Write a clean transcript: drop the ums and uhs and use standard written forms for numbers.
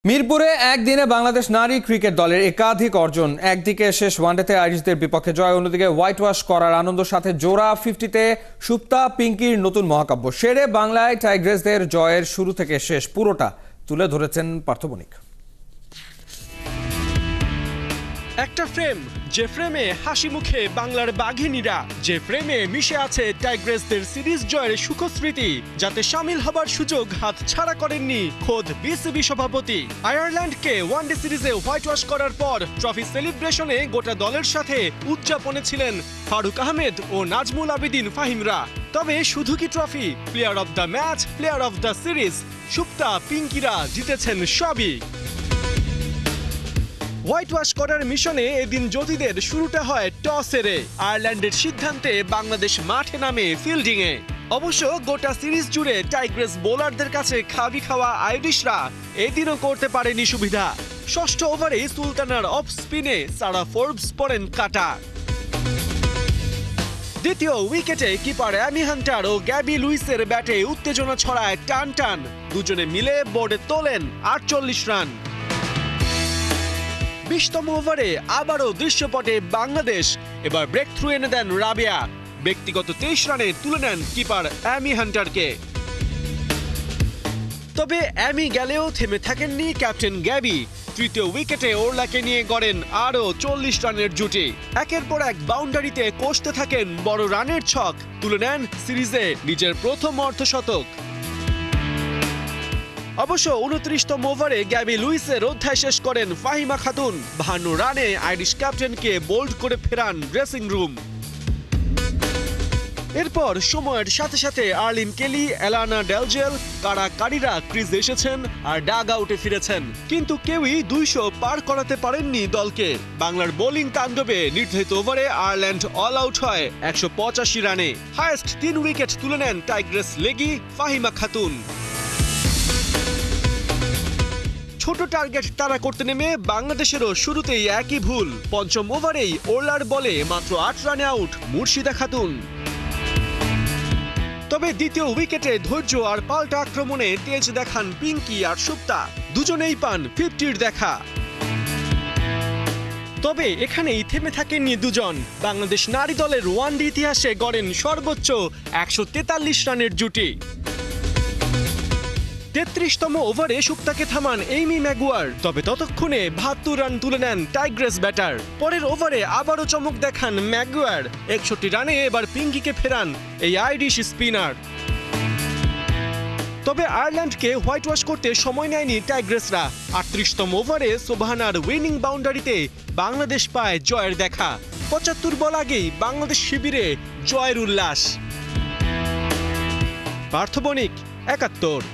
মিরপুরে একদিনে বাংলাদেশ নারী ক্রিকেট দলের একাধিক অর্জন। একদিকে শেষ ওয়ানডেতে আইরিশদের বিপক্ষে জয়, অন্যদিকে হোয়াইট ওয়াশ করার আনন্দ, সাথে জোড়া 50-তে সুপ্তা পিঙ্কির নতুন মহাকাব্য। শেরে বাংলায় টাইগ্রেসদের জয়ের শুরু থেকে শেষ পুরোটা তুলে ধরেছেন পার্থ বণিক। একটা ফ্রেম, যে ফ্রেমে হাসি মুখে বাংলার বাঘিনীরা, যে ফ্রেমে মিশে আছে টাইগ্রেসদের সিরিজ জয়ের সুখস্মৃতি, যাতে সামিল হবার সুযোগ হাত ছাড়া করেননি খোদ বিসিবি সভাপতি। আয়ারল্যান্ডকে ওয়ানডে সিরিজে হোয়াইট ওয়াশ করার পর ট্রফি সেলিব্রেশনে গোটা দলের সাথে উদযাপনে ছিলেন ফারুক আহমেদ ও নাজমুল আবেদিন ফাহিমরা। তবে শুধু কি trophy, player of the match, player of the series, Supta পিঙ্কিরা জিতেছেন সবই। হোয়াইট ওয়াশ করার মিশনে এদিন জ্যোতিদের শুরুটা হয় টস হেরে। আয়ারল্যান্ডের সিদ্ধান্তে বাংলাদেশ মাঠে নামে ফিল্ডিংয়ে। অবশ্য গোটা সিরিজ জুড়ে টাইগ্রেস বোলারদের কাছে খাবি খাওয়া আইরিশরা এদিনও করতে পারেনি সুবিধা। ষষ্ঠ ওভারে সুলতানার অফ স্পিনে সারা ফোর্বস পড়েন কাটা। দ্বিতীয় উইকেটে কিপার অ্যামি হান্টার ও গ্যাবি লুইসের ব্যাটে উত্তেজনা ছড়ায় টান টান। দুজনে মিলে বোর্ডে তোলেন 48 রান। 20তম ওভারে আবারও দৃশ্যপটে বাংলাদেশ। এবার ব্রেক থ্রু এনে দেন রাবেয়া। ব্যক্তিগত 23 রানে তুলে নেন কিপার অ্যামি হান্টারকে। তবে অ্যামি গেলেও থেমে থাকেননি ক্যাপ্টেন গ্যাবি। তৃতীয় উইকেটে ওরলাকে নিয়ে গড়েন আরও 40 রানের জুটি। একের পর এক বাউন্ডারিতে কষতে থাকেন বড় রানের ছক, তুলে নেন সিরিজে নিজের প্রথম অর্ধশতক। অবশ্য 29তম ওভারে গ্যাবি লুইসের অধ্যায় শেষ করেন ফাহিমা খাতুন। 52 রানে আইরিশ ক্যাপ্টেনকে বোল্ড করে ফেরান ড্রেসিং রুম। এরপর সময়ের সাথে সাথে আর্লিন কেলি, এলানা ডেলজেল, কারাকারিরা ক্রিজে এসেছেন আর ডাগ আউটে ফিরেছেন, কিন্তু কেউই 200 পার করাতে পারেননি দলকে। বাংলার বোলিং তাণ্ডবে নির্ধারিত ওভারে আয়ারল্যান্ড অল আউট হয় 185 রানে। হায়েস্ট 3 উইকেট তুলে নেন টাইগ্রেস লেগি ফাহিমা খাতুন। ছোট টার্গেট তারা করতে নেমে বাংলাদেশেরও শুরুতেই একই ভুল। পঞ্চম ওভারেই ওরলার বলে মাত্র 8 রানে আউট মুর্শিদা খাতুন। তবে দ্বিতীয় উইকেটে ধৈর্য আর পাল্টা আক্রমণে তেজ দেখান পিঙ্কি আর সুপ্তা। দুজনেই পান 50-র দেখা। তবে এখানেই থেমে থাকেননি দুজন। বাংলাদেশ নারী দলের ওয়ানডে ইতিহাসে গড়েন সর্বোচ্চ 143 রানের জুটি। 33তম ওভারে সুপ্তাকে থামান এইমি ম্যাগুয়ার। তবে ততক্ষণে 72 রান তুলে নেন টাইগ্রেস ব্যাটার। পরের ওভারে আবারও চমক দেখান ম্যাগুয়ার। 61 রানে এবার পিঙ্কিকে ফেরান এই আইরিশ স্পিনার। তবে আয়ারল্যান্ডকে হোয়াইট ওয়াশ করতে সময় নেয়নি টাইগ্রেসরা। 38তম ওভারে সোবহানার উইনিং বাউন্ডারিতে বাংলাদেশ পায় জয়ের দেখা। 75 বল আগেই বাংলাদেশ শিবিরে জয়ের উল্লাস। পার্থ বণিক, 71।